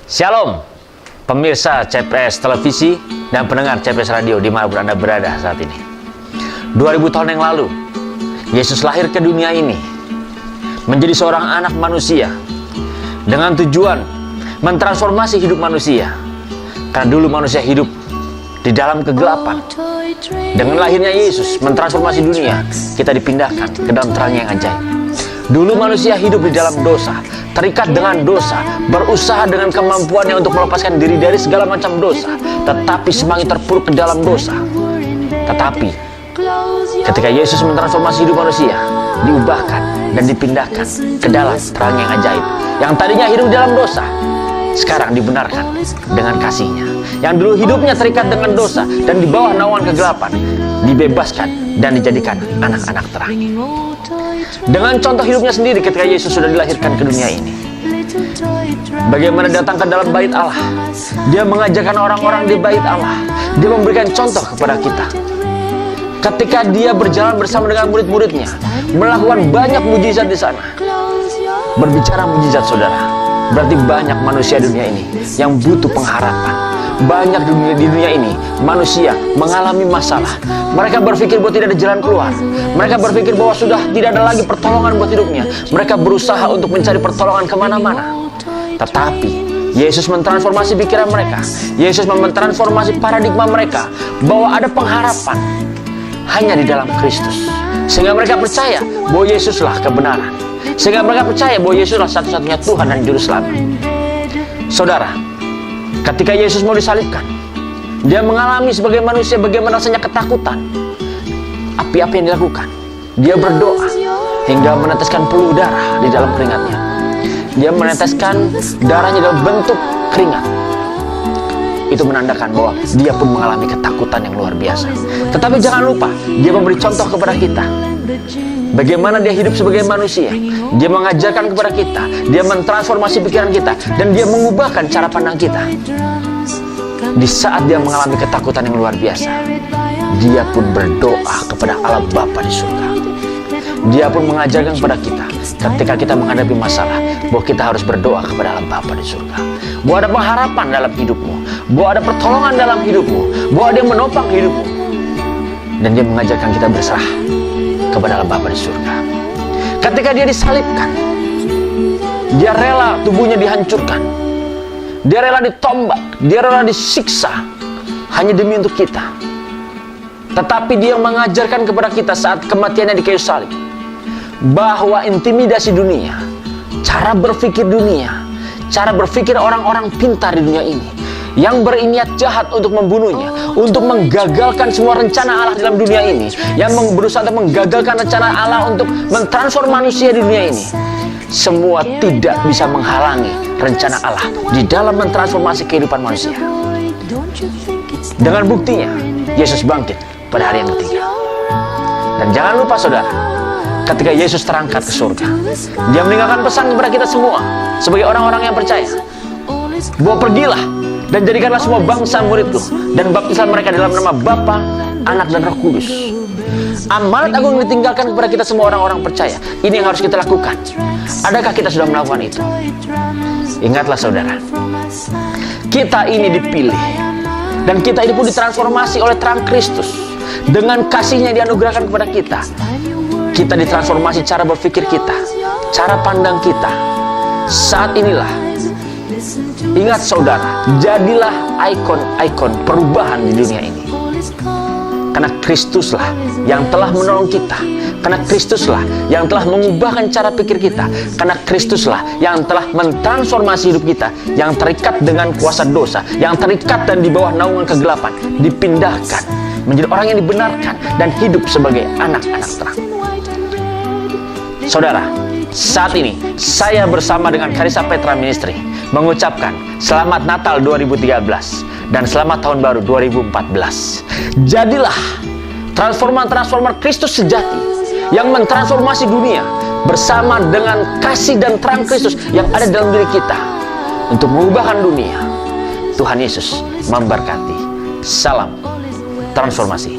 Shalom, pemirsa CPS Televisi dan pendengar CPS Radio dimanapun Anda berada saat ini. 2000 tahun yang lalu, Yesus lahir ke dunia ini menjadi seorang anak manusia dengan tujuan mentransformasi hidup manusia. Karena dulu manusia hidup di dalam kegelapan. Dengan lahirnya Yesus mentransformasi dunia, kita dipindahkan ke dalam terang yang ajaib. Dulu manusia hidup di dalam dosa, terikat dengan dosa, berusaha dengan kemampuannya untuk melepaskan diri dari segala macam dosa, tetapi semakin terpuruk ke dalam dosa. Tetapi ketika Yesus mentransformasi hidup manusia, diubahkan dan dipindahkan ke dalam terang yang ajaib. Yang tadinya hidup di dalam dosa, sekarang dibenarkan dengan kasih-Nya. Yang dulu hidupnya terikat dengan dosa dan di bawah naungan kegelapan, dibebaskan dan dijadikan anak-anak terang. Dengan contoh hidupnya sendiri ketika Yesus sudah dilahirkan ke dunia ini, bagaimana datang ke dalam bait Allah, Dia mengajarkan orang-orang di bait Allah. Dia memberikan contoh kepada kita. Ketika Dia berjalan bersama dengan murid-muridnya, melakukan banyak mujizat di sana. Berbicara mujizat, saudara, berarti banyak manusia di dunia ini yang butuh pengharapan. Banyak di dunia ini manusia mengalami masalah. Mereka berpikir bahwa tidak ada jalan keluar. Mereka berpikir bahwa sudah tidak ada lagi pertolongan buat hidupnya. Mereka berusaha untuk mencari pertolongan kemana-mana. Tetapi Yesus mentransformasi pikiran mereka. Yesus mentransformasi paradigma mereka bahwa ada pengharapan hanya di dalam Kristus. Sehingga mereka percaya bahwa Yesuslah kebenaran. Sehingga mereka percaya bahwa Yesuslah satu-satunya Tuhan dan Juru Selamat. Saudara, ketika Yesus mau disalibkan, Dia mengalami sebagai manusia bagaimana rasanya ketakutan. Apa yang dilakukan? Dia berdoa hingga meneteskan puluh darah di dalam keringatnya. Dia meneteskan darahnya dalam bentuk keringat. Itu menandakan bahwa dia pun mengalami ketakutan yang luar biasa. Tetapi jangan lupa, Dia memberi contoh kepada kita bagaimana Dia hidup sebagai manusia. Dia mengajarkan kepada kita, Dia mentransformasi pikiran kita, dan Dia mengubahkan cara pandang kita. Di saat Dia mengalami ketakutan yang luar biasa, Dia pun berdoa kepada Allah Bapa di surga. Dia pun mengajarkan kepada kita ketika kita menghadapi masalah, bahwa kita harus berdoa kepada Allah Bapa di surga, bahwa ada pengharapan dalam hidupmu, bahwa ada pertolongan dalam hidupmu, bahwa ada yang menopang hidupmu. Dan Dia mengajarkan kita berserah kepada Allah Bapa di surga. Ketika Dia disalibkan, Dia rela tubuhnya dihancurkan, Dia rela ditombak, Dia rela disiksa hanya demi untuk kita. Tetapi Dia mengajarkan kepada kita saat kematiannya di kayu salib bahwa intimidasi dunia, cara berpikir dunia, cara berpikir orang-orang pintar di dunia ini yang berniat jahat untuk membunuhnya, untuk menggagalkan semua rencana Allah dalam dunia ini, yang berusaha untuk menggagalkan rencana Allah untuk mentransformasi manusia di dunia ini, semua tidak bisa menghalangi rencana Allah di dalam mentransformasi kehidupan manusia. Dengan buktinya, Yesus bangkit pada hari yang ketiga. Dan jangan lupa, saudara, ketika Yesus terangkat ke surga, Dia meninggalkan pesan kepada kita semua sebagai orang-orang yang percaya, bahwa pergilah dan jadikanlah semua bangsa muridku, dan baptislah mereka dalam nama Bapa, Anak, dan Roh Kudus. Amanat agung yang ditinggalkan kepada kita semua orang-orang percaya. Ini yang harus kita lakukan. Adakah kita sudah melakukan itu? Ingatlah, saudara, kita ini dipilih, dan kita ini pun ditransformasi oleh terang Kristus. Dengan kasih-Nya dianugerahkan kepada kita, kita ditransformasi cara berpikir kita, cara pandang kita. Saat inilah, ingat saudara, jadilah ikon-ikon perubahan di dunia ini. Karena Kristuslah yang telah menolong kita. Karena Kristuslah yang telah mengubahkan cara pikir kita. Karena Kristuslah yang telah mentransformasi hidup kita, yang terikat dengan kuasa dosa, yang terikat dan di bawah naungan kegelapan, dipindahkan menjadi orang yang dibenarkan dan hidup sebagai anak-anak terang. Saudara, saat ini saya bersama dengan Karisa Petra Ministry mengucapkan Selamat Natal 2013 dan Selamat Tahun Baru 2014. Jadilah transformer Kristus sejati yang mentransformasi dunia bersama dengan kasih dan terang Kristus yang ada dalam diri kita untuk mengubahkan dunia. Tuhan Yesus memberkati. Salam transformasi.